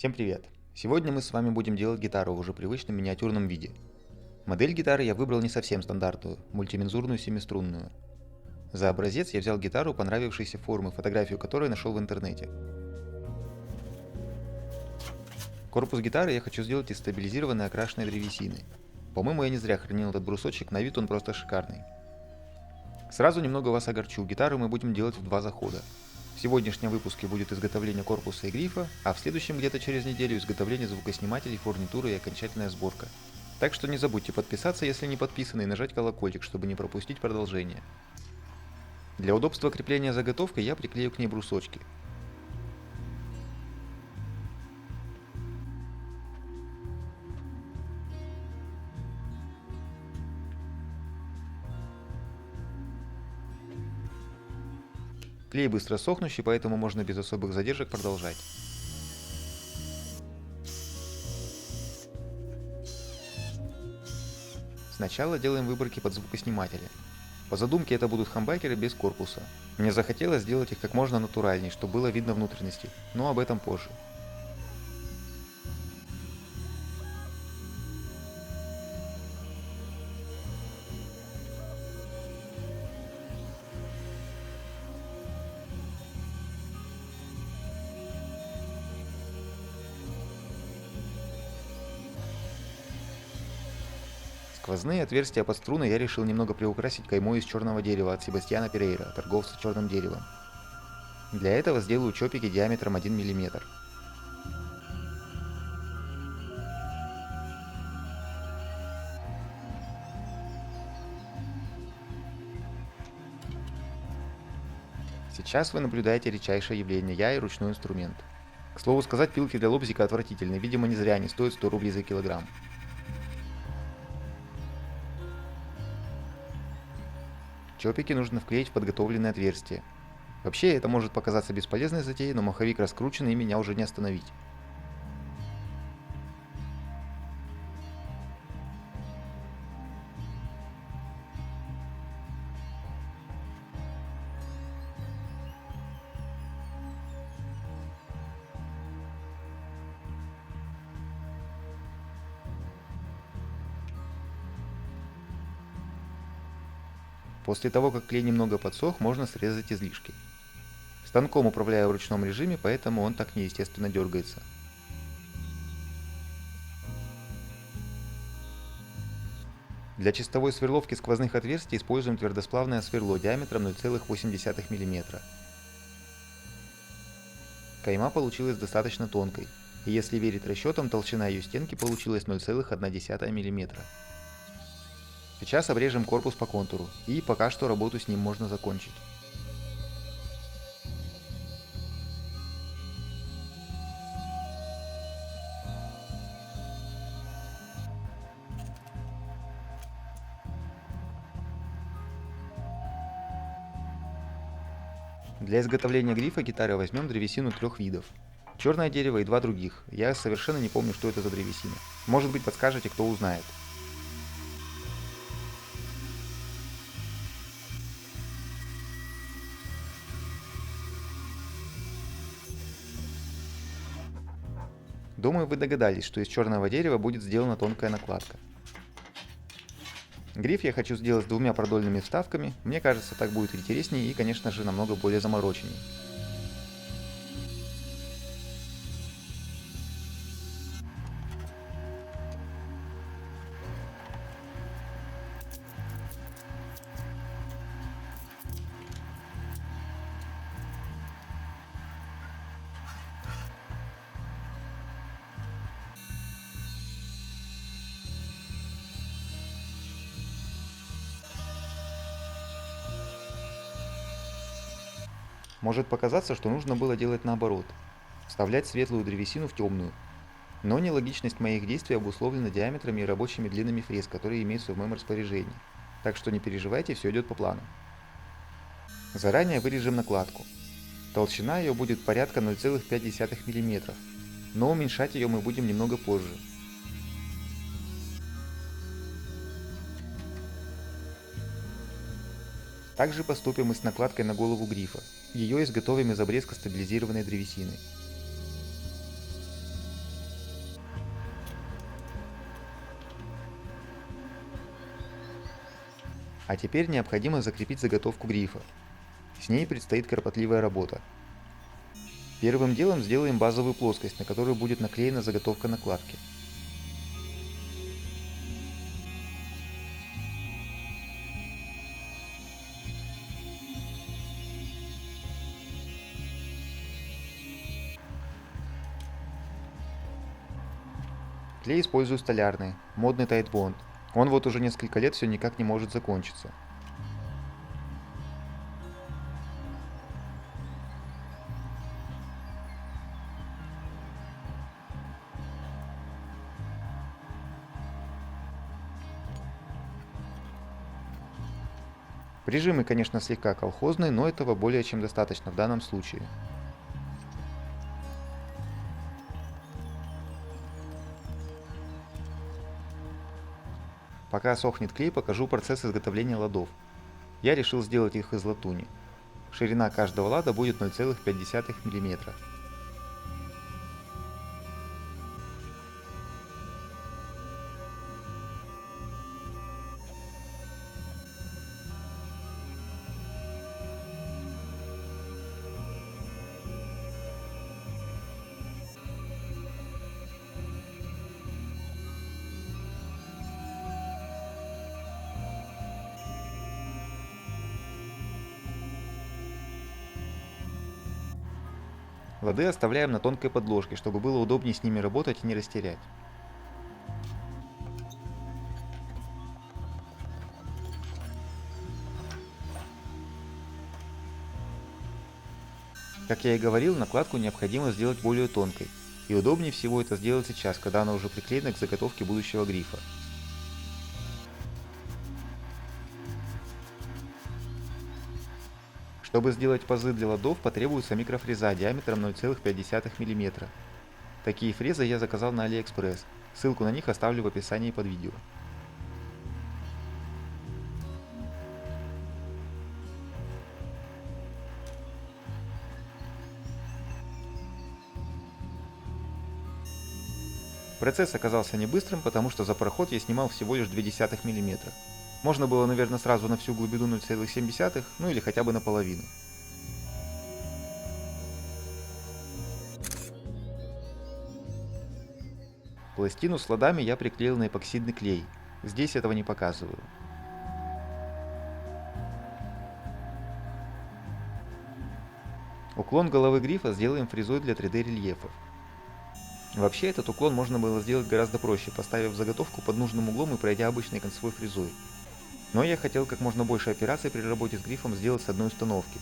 Всем привет! Сегодня мы с вами будем делать гитару в уже привычном миниатюрном виде. Модель гитары я выбрал не совсем стандартную, мультимензурную семиструнную. За образец я взял гитару понравившейся формы, фотографию которой нашел в интернете. Корпус гитары я хочу сделать из стабилизированной окрашенной древесины. По-моему, я не зря хранил этот брусочек, на вид он просто шикарный. Сразу немного вас огорчу, гитару мы будем делать в два захода. В сегодняшнем выпуске будет изготовление корпуса и грифа, а в следующем где-то через неделю изготовление звукоснимателей, фурнитуры и окончательная сборка. Так что не забудьте подписаться, если не подписаны, и нажать колокольчик, чтобы не пропустить продолжение. Для удобства крепления заготовкой я приклею к ней брусочки. Клей быстро сохнущий, поэтому можно без особых задержек продолжать. Сначала делаем выборки под звукосниматели. По задумке это будут хамбакеры без корпуса. Мне захотелось сделать их как можно натуральней, чтобы было видно внутренности, но об этом позже. Сквозные отверстия под струны я решил немного приукрасить каймой из черного дерева от Себастьяна Перейра, торговца черным деревом. Для этого сделаю чопики диаметром 1 мм. Сейчас вы наблюдаете редчайшее явление, я и ручной инструмент. К слову сказать, пилки для лобзика отвратительны, видимо не зря они стоят 100 рублей за килограмм. Чопики нужно вклеить в подготовленное отверстие. Вообще это может показаться бесполезной затеей, но маховик раскручен и меня уже не остановить. После того, как клей немного подсох, можно срезать излишки. Станком управляю в ручном режиме, поэтому он так неестественно дергается. Для чистовой сверловки сквозных отверстий используем твердосплавное сверло диаметром 0,8 мм. Кайма получилась достаточно тонкой, и если верить расчетам, толщина ее стенки получилась 0,1 мм. Сейчас обрежем корпус по контуру, и пока что работу с ним можно закончить. Для изготовления грифа гитары возьмем древесину трех видов. Черное дерево и два других. Я совершенно не помню, что это за древесина. Может быть, подскажете, кто узнает. Думаю, вы догадались, что из черного дерева будет сделана тонкая накладка. Гриф я хочу сделать с двумя продольными вставками. Мне кажется, так будет интереснее и, конечно же, намного более замороченнее. Может показаться, что нужно было делать наоборот. Вставлять светлую древесину в темную. Но нелогичность моих действий обусловлена диаметрами и рабочими длинами фрез, которые имеются в моем распоряжении. Так что не переживайте, все идет по плану. Заранее вырежем накладку. Толщина ее будет порядка 0,5 мм, но уменьшать ее мы будем немного позже. Также поступим и с накладкой на голову грифа. Ее изготовим из обрезка стабилизированной древесины. А теперь необходимо закрепить заготовку грифа. С ней предстоит кропотливая работа. Первым делом сделаем базовую плоскость, на которую будет наклеена заготовка накладки. Клей использую столярный, модный Tide Bond. Он вот уже несколько лет все никак не может закончиться. Прижимы, конечно, слегка колхозные, но этого более чем достаточно в данном случае. Пока сохнет клей, покажу процесс изготовления ладов. Я решил сделать их из латуни. Ширина каждого лада будет 0,5 мм. Лады оставляем на тонкой подложке, чтобы было удобнее с ними работать и не растерять. Как я и говорил, накладку необходимо сделать более тонкой, и удобнее всего это сделать сейчас, когда она уже приклеена к заготовке будущего грифа. Чтобы сделать пазы для ладов, потребуется микрофреза диаметром 0,5 мм. Такие фрезы я заказал на AliExpress, ссылку на них оставлю в описании под видео. Процесс оказался не быстрым, потому что за проход я снимал всего лишь 0,2 мм. Можно было, наверное, сразу на всю глубину 0,7, ну или хотя бы наполовину. Пластину с ладами я приклеил на эпоксидный клей. Здесь этого не показываю. Уклон головы грифа сделаем фрезой для 3D рельефов. Вообще этот уклон можно было сделать гораздо проще, поставив заготовку под нужным углом и пройдя обычной концевой фрезой. Но я хотел как можно больше операций при работе с грифом сделать с одной установки.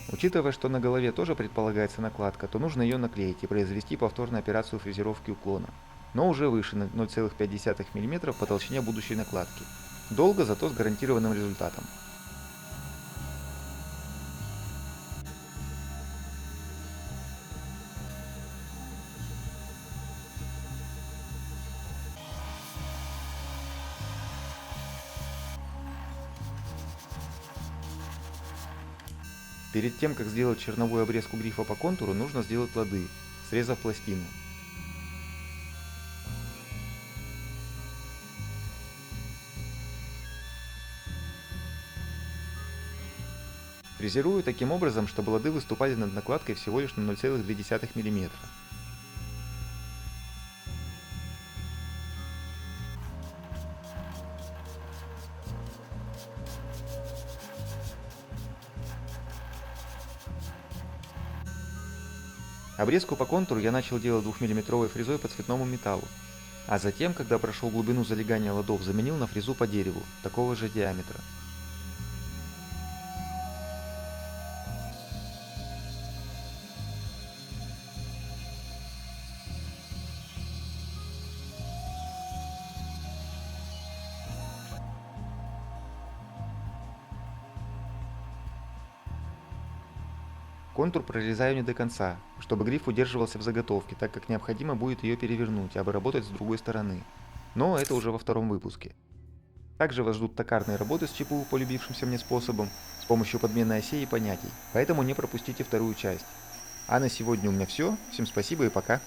Учитывая, что на голове тоже предполагается накладка, то нужно ее наклеить и произвести повторную операцию фрезеровки уклона, но уже выше на 0,5 мм по толщине будущей накладки. Долго, зато с гарантированным результатом. Перед тем, как сделать черновую обрезку грифа по контуру, нужно сделать лады, срезав пластину. Фрезерую таким образом, чтобы лады выступали над накладкой всего лишь на 0,2 мм. Обрезку по контуру я начал делать 2-мм фрезой по цветному металлу, а затем, когда прошел глубину залегания ладов, заменил на фрезу по дереву, такого же диаметра. Контур прорезаю не до конца, чтобы гриф удерживался в заготовке, так как необходимо будет ее перевернуть и обработать с другой стороны. Но это уже во втором выпуске. Также вас ждут токарные работы с ЧПУ по любившимся мне способам, с помощью подмены осей и понятий, поэтому не пропустите вторую часть. А на сегодня у меня все, всем спасибо и пока.